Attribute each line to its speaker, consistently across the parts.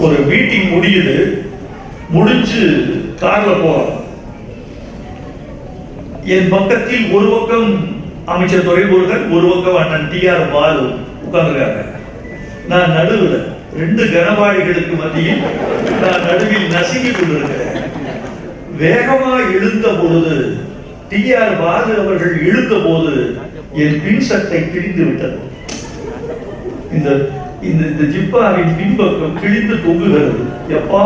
Speaker 1: ஒரு மீட்டிங் முடியுது, முடிஞ்சு கார்ல போறோம். என் பக்கத்தில் ஒரு பக்கம் அமைச்சர் துரைமுருகன், ஒரு பக்கம் அண்ணன் டி.ஆர். பாலு உட்கார்ந்துருக்காங்க. நான் நடுவில் ரெண்டு கனபாடிகளுக்கு மத்தியில் நான் நடுவில் நசுங்கி கொண்டிருக்கிறேன். வேகமா இழுத்த பொழுது டி.ஆர். பாலு அவர்கள் இழுத்த போது என் பின் சட்டை கிழிந்து விட்டது. இந்த ஜிப்பாவின் பின்பக்கம் கிழிந்து தொங்குகிறது. எப்பா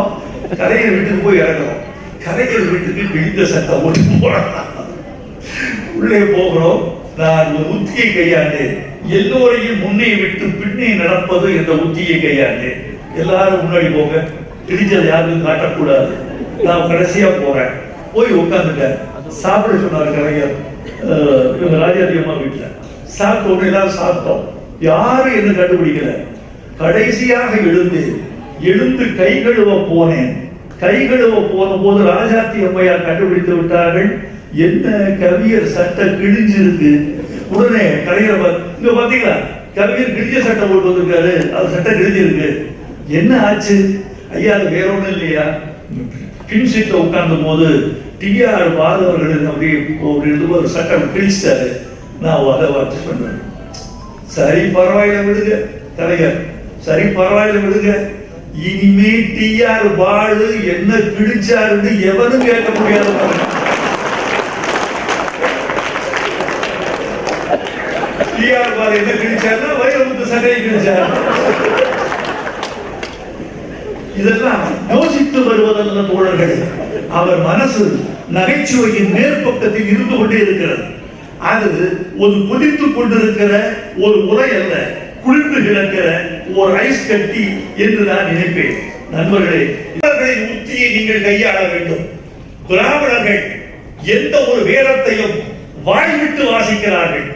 Speaker 1: கலைஞர் வீட்டுக்கு போய் இறங்குறோம். கலைஞர் வீட்டுக்கு கிழிந்த சட்டை ஒன்று போடலாம். உள்ளே போகிறோம். நான் ஒரு உத்தியை கையாண்டேன். எல்லோரையும் முன்னே விட்டு பின்னே நடப்பது என்ற உத்தியை கையாண்டேன். எல்லாரும் முன்னாடி போங்க, கிழிஞ்சதை யாருக்கும் காட்டக்கூடாது. நான் கடைசியா போறேன். போய் உட்காந்துட்டேன். சாப்பிட சொன்னார் கலைஞர். இவங்க ராஜாதி அம்மா வீட்டுல சாப்பிட்ட உடனே எல்லாரும் சாப்பிட்டோம். யாரும் என்ன கண்டுபிடிக்கல. கடைசியாக எழுந்து கை கழுவ போனேன். கை கழுவ போன போது ராஜாத்தி அம்மையார் கண்டுபிடித்து விட்டார்கள். என்ன கவியர் சட்டை கிழிஞ்சிருக்கு. உடனே கலைஞர், இங்க பாத்தீங்களா கவியர் கிழிஞ்ச சட்டை போட்டு வந்திருக்காரு, அது சட்டை கிழிஞ்சிருக்கு. என்ன ஆச்சு ஐயா? அது வேற ஒண்ணும் இல்லையா, பின் சீட்ல உட்கார்ந்த போது டி.ஆர். பாலு அவர்கள் அப்படியே ஒரு சட்டை கிழிச்சிட்டாரு. நான் அதை அட்ஜஸ்ட் பண்றேன். சரி பரவாயில்ல விடுங்க கலைஞர், சரி பரவாயில்ல விடுங்க. இனிமே டி.ஆர். பாலு என்ன கிழிச்சாருன்னு எவனும் கேட்க முடியாது. டி.ஆர். பாலு என்ன கிழிச்சாருன்னா வைரமுத்து சட்டையை கிழிச்சார். இதெல்லாம் யோசித்து வருவதல்ல தோழர்களே. அவர் மனசு நகைச்சுவையின் மேற்பக்கத்தில் இருந்து கொண்டே இருக்கிறது. அது ஒரு கொதித்துக் கொண்டிருக்கிற ஒரு உரை அல்ல, குளிர்ந்து கிடக்கிற ஒரு ஐஸ் கட்டி என்று நான் நினைப்பேன். நண்பர்களே, இவர்களின் உத்தியை நீங்கள் கையாள வேண்டும். பிராமணர்கள் எந்த ஒரு வேதத்தையும் வாய்விட்டு வாசிக்கிறார்கள்,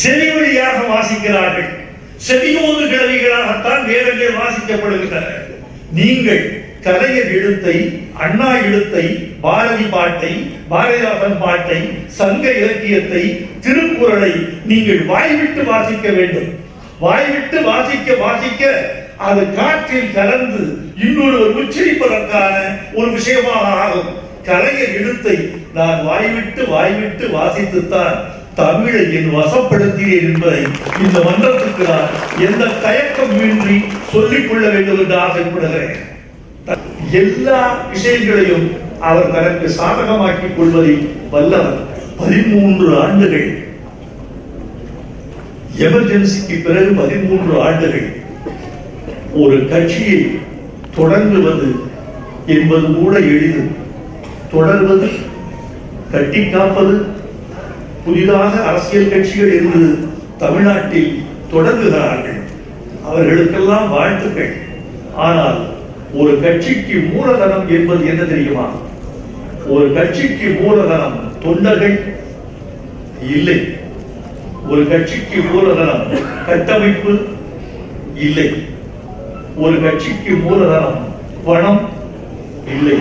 Speaker 1: செவி வழியாக வாசிக்கிறார்கள். செவியோது கிழவிகளாகத்தான் வேதங்கள் வாசிக்கப்படுகின்றன. நீங்கள் கலைஞர் எழுத்தை, அண்ணா எழுத்தை, பாரதி பாட்டை, பாரதிதாசன் பாட்டை, சங்க இலக்கியத்தை, திருக்குறளை நீங்கள் வாய்விட்டு வாசிக்க வேண்டும். வாய்விட்டு வாசிக்க வாசிக்க அது காற்றில் கலந்து இன்னொருவர் உச்சரிப்பதற்கான ஒரு விஷயமாக ஆகும். கலைஞர் எழுத்தை நான் வாய்விட்டு வாசித்துத்தான் தமிழை என் வசப்படுத்தினேன் என்பதை இந்த மன்றத்துக்கு நான் எந்த தயக்கமின்றி சொல்லிக் கொள்ள வேண்டும் என்று ஆசைப்படுகிறேன். எல்லா விஷயங்களையும் அவர் தனக்கு சாதகமாக்கிக் கொள்வதில் வல்லவர். 13 ஆண்டுகள் எமர்ஜென்சிக்கு பிறகு 13 ஆண்டுகள் ஒரு கட்சியை தொடங்குவது என்பது கூட எளிது. தொடர்வது, கட்டி காப்பது. புதிதாக அரசியல் கட்சிகள் என்று தமிழ்நாட்டில் தொடங்குகிறார்கள். அவர்களுக்கெல்லாம் வாழ்த்துக்கள். ஆனால் ஒரு கட்சிக்கு மூலதனம் என்பது என்ன தெரியுமா? ஒரு கட்சிக்கு மூலதனம் தொண்டர்கள் இல்லை. ஒரு கட்சிக்கு மூலதனம் கட்டமைப்பு இல்லை. ஒரு கட்சிக்கு மூலதனம் பணம் இல்லை.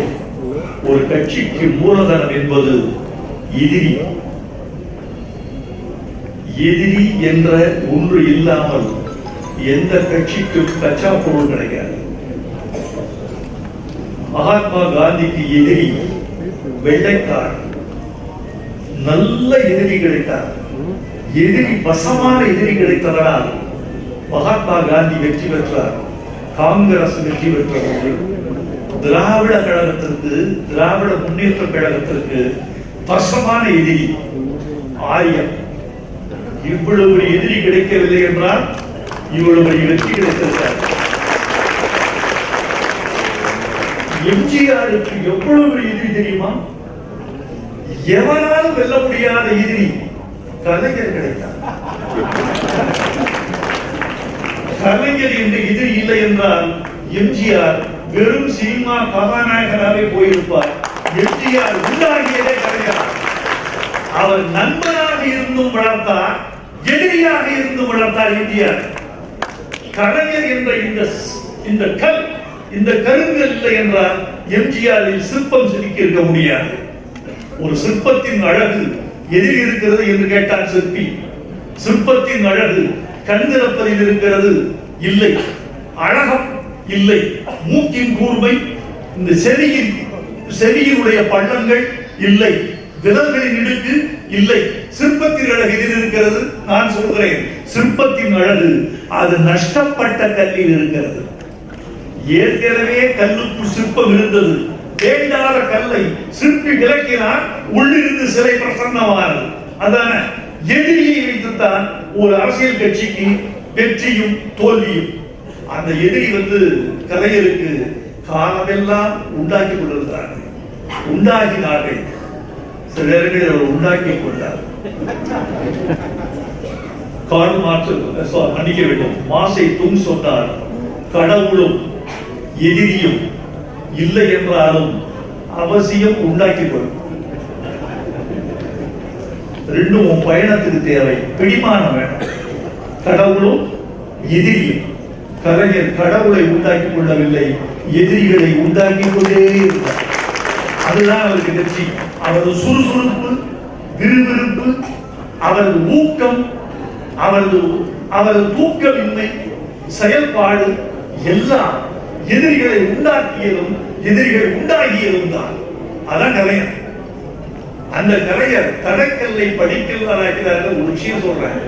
Speaker 1: ஒரு கட்சிக்கு மூலதனம் என்பது எதிரி. எதிரி என்ற ஒன்று இல்லாமல் எந்த கட்சிக்கும் கச்சா பொருள் கிடைக்காது. மகாத்மா காந்திக்கு எதிரி வெள்ளைக்கார். நல்ல எதிரி கிடைத்தார். எதிரி வசமான எதிரி கிடைத்ததனால் மகாத்மா காந்தி வெற்றி பெற்றார். காங்கிரஸ் வெற்றி பெற்றது. திராவிட கழகத்திற்கு, திராவிட முன்னேற்ற கழகத்திற்கு வசமான எதிரி ஆரியம். இவ்வளவு ஒரு எதிரி கிடைக்கவில்லை என்றால் இவ்வளவு ஒரு வெற்றி கிடைத்திருக்கிறார். எம்ஜிஆருக்கு எவ்வளவு ஒரு எதிரி தெரியுமா? எவனாலும் வெல்ல முடியாத எதிரி கலைஞர் கிடைத்தார். கலைஞர் என்ற எதிரி இல்லை என்றால் எம்ஜிஆர் வெறும் சினிமா கதாநாயகனாகவே போயிருப்பார். எம்ஜிஆர் உள்ளாகியதே கலைஞர். அவர் நண்பனாக இருந்தும் வளர்த்தார், எதிரியாக இருந்தும் வளர்த்தார் எம்ஜிஆர். கலைஞர் என்ற இந்த கருங்கல் இல்லை என்றால் எம்ஜிஆரில் சிற்பம் செதுக்கி இருக்க முடியாது. ஒரு சிற்பத்தின் அழகு எதில் இருக்கிறது என்று கேட்டால் சிற்பி. சிற்பத்தின் அழகு கண் திறப்பதில் இருக்கிறது இல்லை. அழகம் இல்லை. மூக்கின் கூர்மை, இந்த செவியினுடைய பள்ளங்கள் இல்லை. விரல்களின் இடுக்கு இல்லை. சிற்பத்தின் அழகு இதில் இருக்கிறது. நான் சொல்கிறேன், சிற்பத்தின் அழகு அது நஷ்டப்பட்ட கல்லில் இருக்கிறது. ஏற்கனவே கல்லுக்கு சிற்பம் இருந்தது. வேண்டாத கல்லை சிற்பி விளக்கினால் உள்ளிருந்து சிலை பிரசன்னமானது. அதான எதிரியை வைத்துத்தான் ஒரு அரசியல் கட்சிக்கு வெற்றியும் தோல்வியும். அந்த எதிரி கலைஞருக்கு காலமெல்லாம் உண்டாக்கி கொண்டிருந்தார்கள், உண்டாகினார்கள். சில நேரங்களில் அவர் உண்டாக்கி கொண்டார். கால் மாற்று மன்னிக்க வேண்டும், மாசை துங் சொன்னார். கடவுளும் எதிரியும் இல்லை என்றாலும் அவசியம் உண்டாக்கி கொள்ளும். ரெண்டும் உன் பயணத்துக்கு தேவை. பிடிமானம் வேணும். கடவுளும் எதிரியும். கலைஞர் கடவுளை உண்டாக்கி கொள்ளவில்லை, எதிரிகளை உண்டாக்கி கொண்டே இருந்தார். அதுதான் அவருக்கு வெற்றி. அவரது சுறுசுறுப்பு, விறுவிறுப்பு, அவரது ஊக்கம், அவரது தூக்கமின்மை, செயல்பாடு எல்லாம் எதிரிகளை உண்டாக்கியதும் எதிரிகள் உண்டாகியதும் தான். அதான் கலைஞர். அந்த கலைஞர் தடக்கல்லை படிக்கல்லாக்கிறார்கள். ஒரு விஷயம் சொல்றேன்,